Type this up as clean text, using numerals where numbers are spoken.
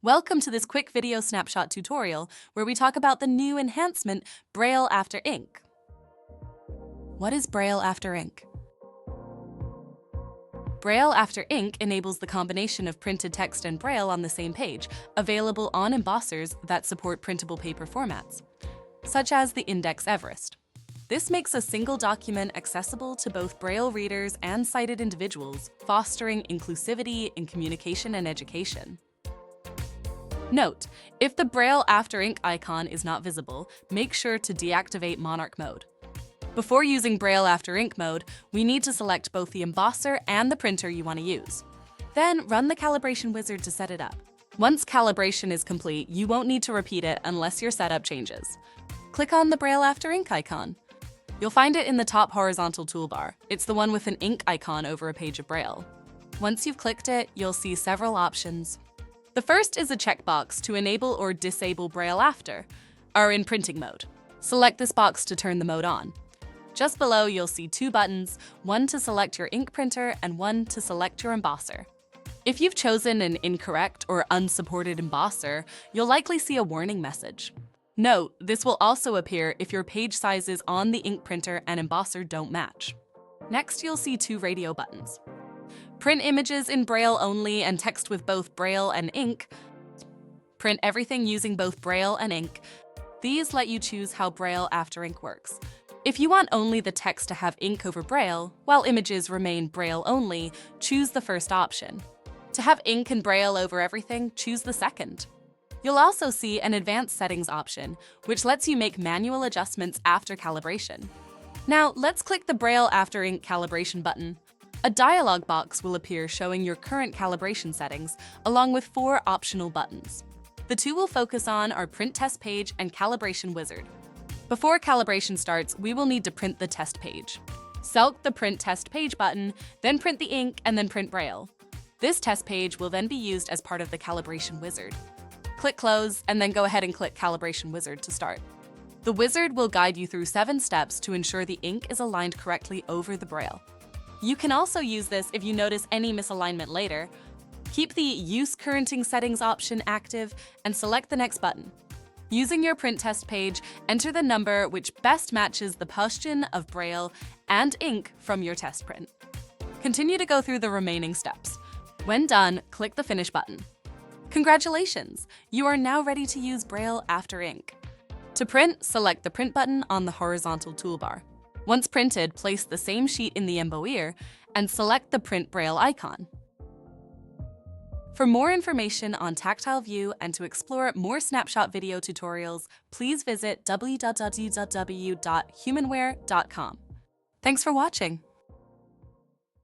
Welcome to this quick video snapshot tutorial where we talk about the new enhancement, Braille after ink. What is Braille after ink? Braille after ink enables the combination of printed text and Braille on the same page, available on embossers that support printable paper formats, such as the Index Everest. This makes a single document accessible to both Braille readers and sighted individuals, fostering inclusivity in communication and education. Note, if the Braille after ink icon is not visible, make sure to deactivate Monarch mode. Before using Braille after ink mode, we need to select both the embosser and the printer you want to use. Then run the calibration wizard to set it up. Once calibration is complete, you won't need to repeat it unless your setup changes. Click on the Braille after ink icon. You'll find it in the top horizontal toolbar. It's the one with an ink icon over a page of Braille. Once you've clicked it, you'll see several options. The first is a checkbox to enable or disable Braille after, or in printing mode. Select this box to turn the mode on. Just below, you'll see two buttons, one to select your ink printer and one to select your embosser. If you've chosen an incorrect or unsupported embosser, you'll likely see a warning message. Note, this will also appear if your page sizes on the ink printer and embosser don't match. Next, you'll see two radio buttons. Print images in Braille only and text with both Braille and ink. Print everything using both Braille and ink. These let you choose how Braille after ink works. If you want only the text to have ink over Braille, while images remain Braille only, choose the first option. To have ink and Braille over everything, choose the second. You'll also see an advanced settings option, which lets you make manual adjustments after calibration. Now, let's click the Braille after ink calibration button. A dialog box will appear showing your current calibration settings, along with 4 optional buttons. The two we'll focus on are Print Test Page and Calibration Wizard. Before calibration starts, we will need to print the test page. Select the Print Test Page button, then print the ink, and then print Braille. This test page will then be used as part of the Calibration Wizard. Click Close, and then go ahead and click Calibration Wizard to start. The wizard will guide you through 7 steps to ensure the ink is aligned correctly over the Braille. You can also use this if you notice any misalignment later. Keep the Use Currenting Settings option active and select the next button. Using your print test page, enter the number which best matches the position of Braille and ink from your test print. Continue to go through the remaining steps. When done, click the Finish button. Congratulations! You are now ready to use Braille after ink. To print, select the Print button on the horizontal toolbar. Once printed, place the same sheet in the embouir and select the Print Braille icon. For more information on TactileView and to explore more snapshot video tutorials, please visit www.humanware.com. Thanks for watching.